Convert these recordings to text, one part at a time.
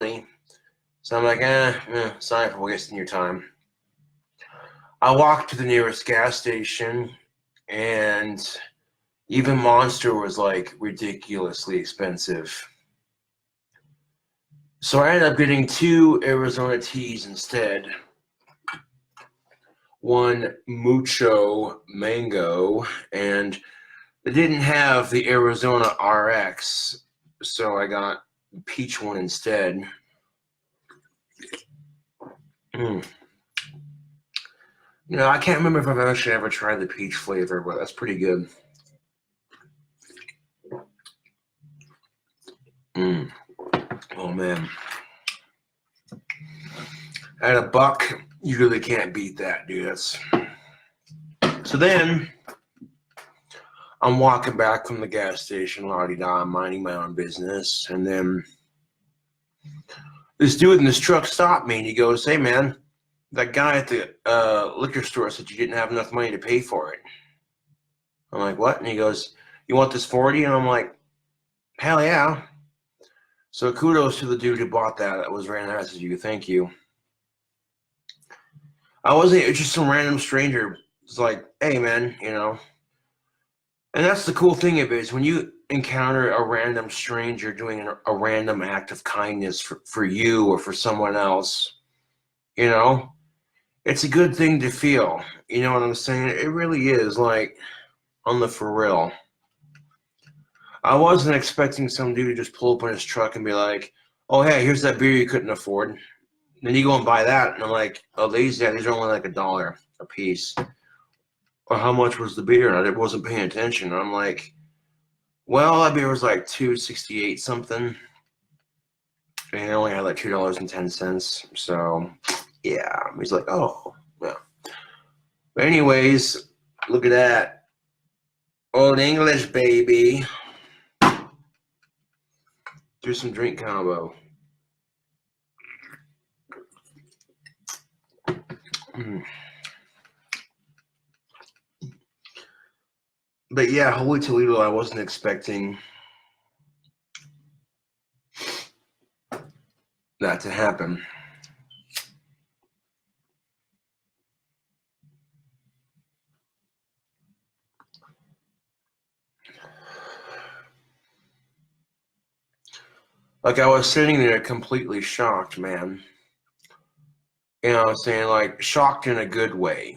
So I'm like, sorry for wasting your time. I walked to the nearest gas station, and even Monster was like ridiculously expensive. So I ended up getting 2 Arizona teas instead. One Mucho Mango, and they didn't have the Arizona RX, so I got peach one instead. I can't remember if I've actually ever tried the peach flavor, but that's pretty good. Oh, man. At $1, you really can't beat that, dude. So then, I'm walking back from the gas station, la-di-da, minding my own business, and then this dude in this truck stopped me, and he goes, "Hey, man, that guy at the liquor store said you didn't have enough money to pay for it." I'm like, "What?" And he goes, "You want this 40?" And I'm like, "Hell yeah." So kudos to the dude who bought that. That was very nice of you. Thank you. I wasn't just some random stranger. It's like, "Hey, man," And that's the cool thing of it, is when you encounter a random stranger doing a random act of kindness for you or for someone else, it's a good thing to feel. You know what I'm saying? It really is, like, on the for real. I wasn't expecting some dude to just pull up in his truck and be like, "Oh, hey, here's that beer you couldn't afford." Then you go and buy that, and I'm like, "Oh, these are only like $1 a piece." Or how much was the beer? And I wasn't paying attention. And I'm like, "Well, that beer was like $2.68 something, and it only had like $2.10. So, yeah." He's like, "Oh, yeah." But anyways, look at that. Old English, baby. Do some drink combo. But yeah, Holy Toledo, I wasn't expecting that to happen. Like, I was sitting there completely shocked, man. You know what I'm saying? Like, shocked in a good way,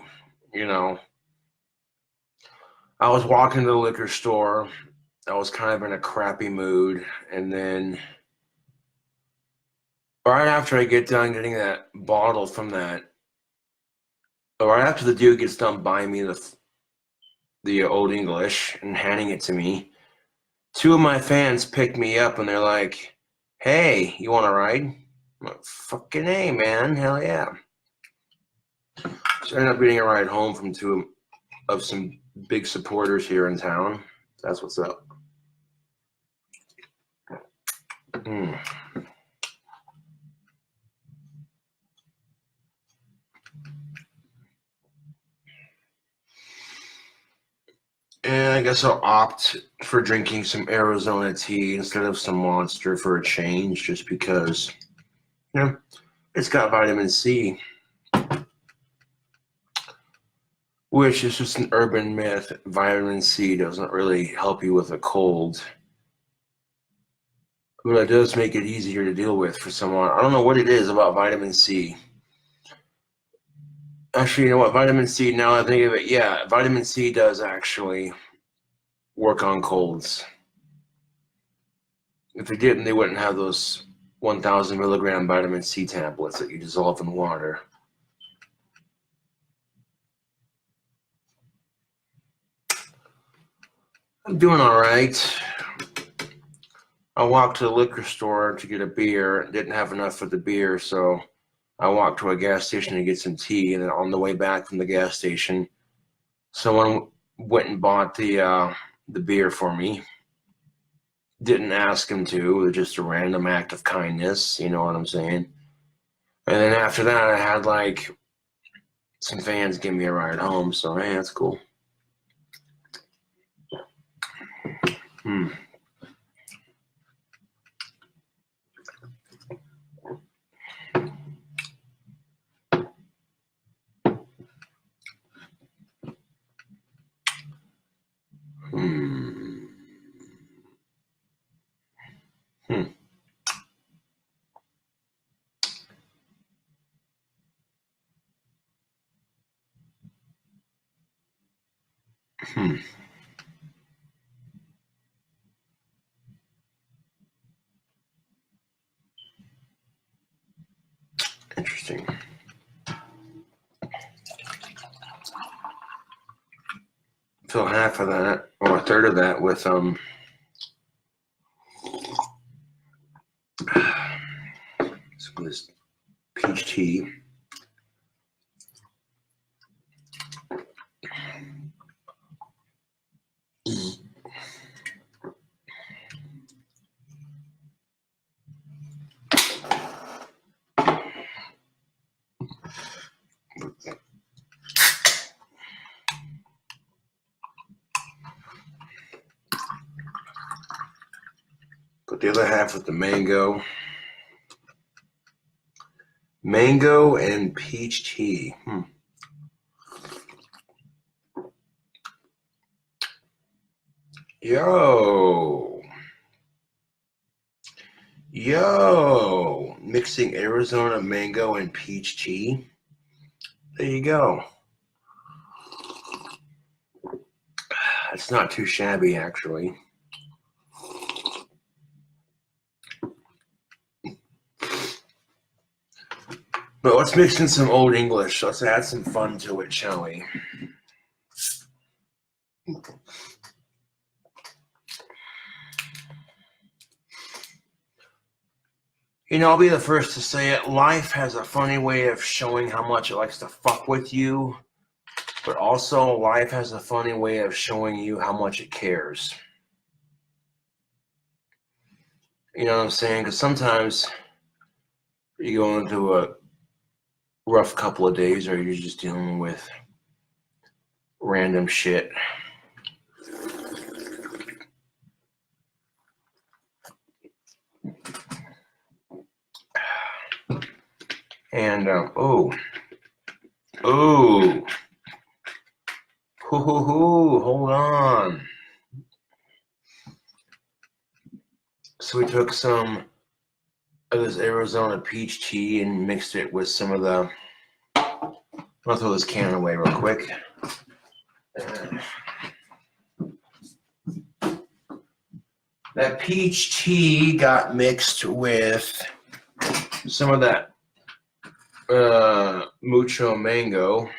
I was walking to the liquor store. I was kind of in a crappy mood. And then right after I get done getting that bottle from that, right after the dude gets done buying me the Old English and handing it to me, 2 of my fans picked me up and they're like, "Hey, you want to ride?" I'm like, "Fucking A, man. Hell yeah." So I ended up getting a ride home from 2 of some big supporters here in town. That's what's up. And I guess I'll opt for drinking some Arizona tea instead of some Monster for a change, just because, it's got vitamin C, which is just an urban myth. Vitamin C doesn't really help you with a cold, but it does make it easier to deal with for someone. I don't know what it is about vitamin C. Actually, you know what? Vitamin C, now I think of it, yeah, vitamin C does actually work on colds. If they didn't, they wouldn't have those 1,000 milligram vitamin C tablets that you dissolve in water. I'm doing all right. I walked to the liquor store to get a beer. Didn't have enough for the beer, so I walked to a gas station to get some tea. And then on the way back from the gas station, someone went and bought the beer for me. Didn't ask him to. It was just a random act of kindness. You know what I'm saying? And then after that, I had like some fans give me a ride home. So, hey, that's cool. Interesting. Fill half of that, or a third of that, with some of this peach tea. Put the other half with the mango. Mango and peach tea. Yo, mixing Arizona mango and peach tea. There you go. It's not too shabby, actually. But let's mix in some Old English. Let's add some fun to it, shall we? You know, I'll be the first to say it. Life has a funny way of showing how much it likes to fuck with you, but also life has a funny way of showing you how much it cares. You know what I'm saying? Because sometimes you go into a rough couple of days, or you're just dealing with random shit. And hold on. So we took some of this Arizona peach tea and mixed it with some of the. I'll throw this can away real quick. That peach tea got mixed with some of that mucho mango.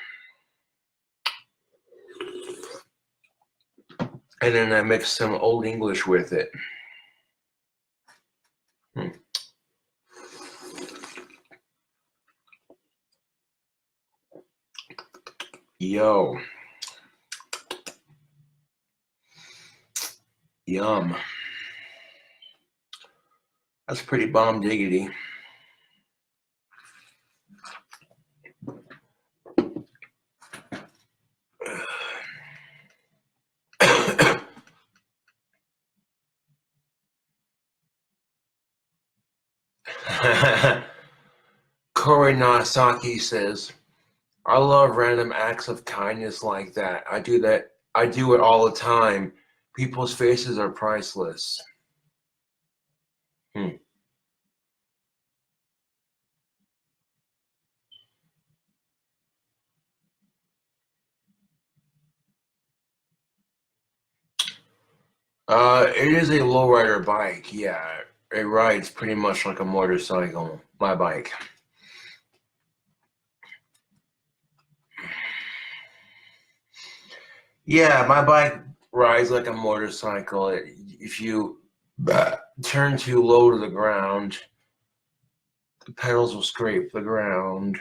And then I mixed some Old English with it. Yo. Yum. That's pretty bomb diggity. Corey Nagasaki says, I love random acts of kindness like that. I do it all the time. People's faces are priceless. It is a lowrider bike. Yeah, it rides pretty much like a motorcycle. My bike. Yeah, my bike rides like a motorcycle. If you turn too low to the ground, the pedals will scrape the ground.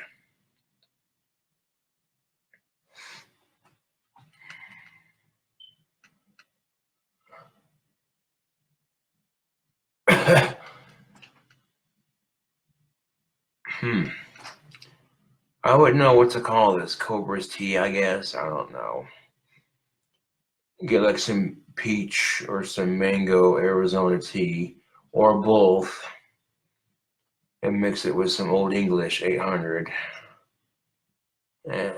I wouldn't know what to call this. Cobra's tea, I guess. I don't know. Get like some peach or some mango Arizona tea, or both, and mix it with some Old English 800. Yeah.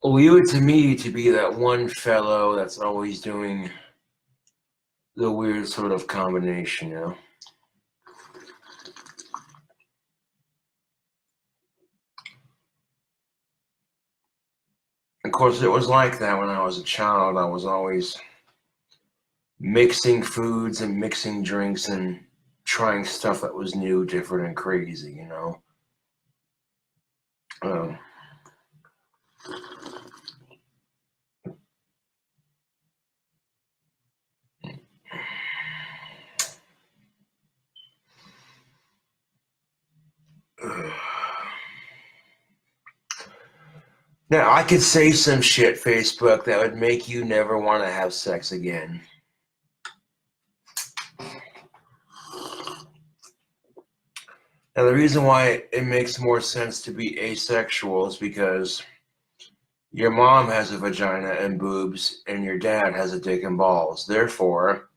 Leave it to me to be that one fellow that's always doing the weird sort of combination, you know? Of course, it was like that when I was a child. I was always mixing foods and mixing drinks and trying stuff that was new, different, and crazy, you know. Um, Now, I could say some shit, Facebook, that would make you never want to have sex again. Now, the reason why it makes more sense to be asexual is because your mom has a vagina and boobs, and your dad has a dick and balls. Therefore,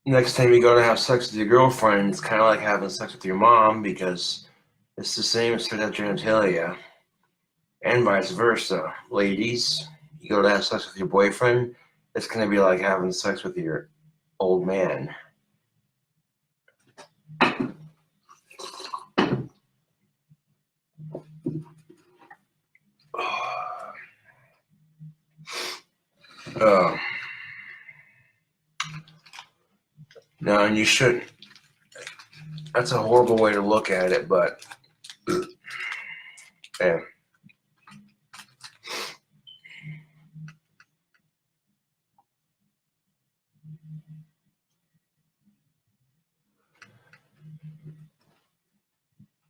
next time you go to have sex with your girlfriend, it's kind of like having sex with your mom because it's the same set of genitalia, and vice versa. Ladies, you go to have sex with your boyfriend, it's going to be like having sex with your old man. No, and you shouldn't. That's a horrible way to look at it, but yeah.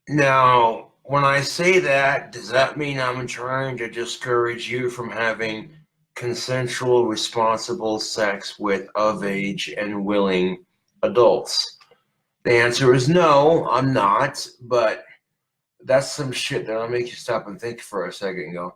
Now, when I say that, does that mean I'm trying to discourage you from having consensual, responsible sex with of age and willing adults? The answer is no, I'm not, but that's some shit that'll make you stop and think for a second and go,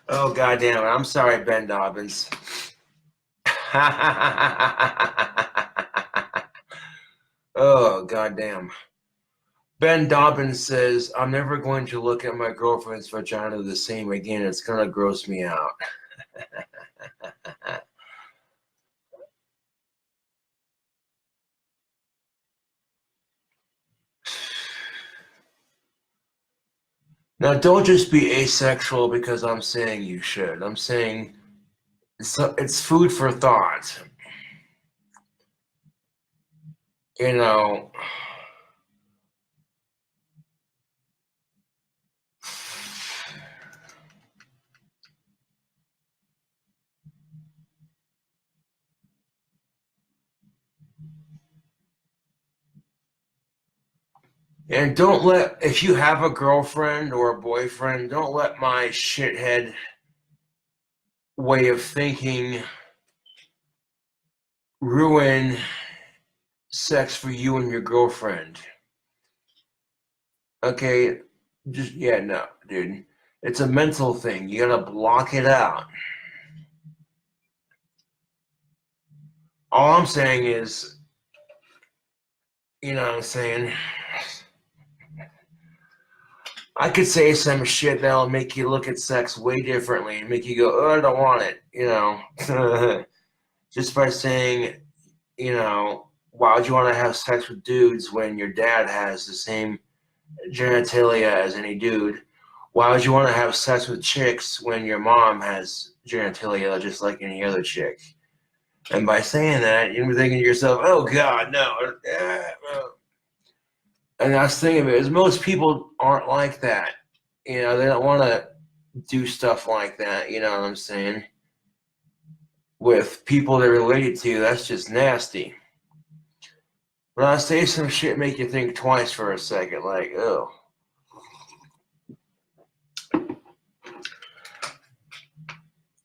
Oh, goddamn it. I'm sorry, Ben Dobbins. Oh, goddamn. Ben Dobbins says, I'm never going to look at my girlfriend's vagina the same again. It's going to gross me out. Now, don't just be asexual because I'm saying you should. I'm saying it's food for thought. You know, and don't let, if you have a girlfriend or a boyfriend, don't let my shithead way of thinking ruin sex for you and your girlfriend. Okay, just, yeah, no, dude. It's a mental thing. You gotta block it out. All I'm saying is, you know what I'm saying? I could say some shit that'll make you look at sex way differently and make you go, oh, I don't want it, you know. Just by saying, you know, why would you want to have sex with dudes when your dad has the same genitalia as any dude? Why would you want to have sex with chicks when your mom has genitalia just like any other chick? And by saying that, you're thinking to yourself, oh, God, no. And that's the thing of it is most people aren't like that. You know, they don't want to do stuff like that, you know what I'm saying? With people they're related to, that's just nasty. When I say some shit, make you think twice for a second, like, oh.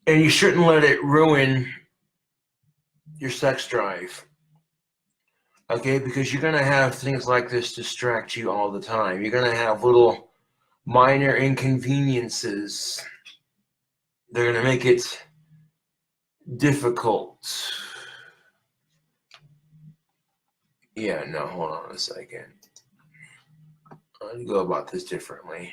And you shouldn't let it ruin your sex drive. Okay, because you're going to have things like this distract you all the time. You're going to have little minor inconveniences. They're going to make it difficult. Yeah, no, hold on a second. I'll go about this differently.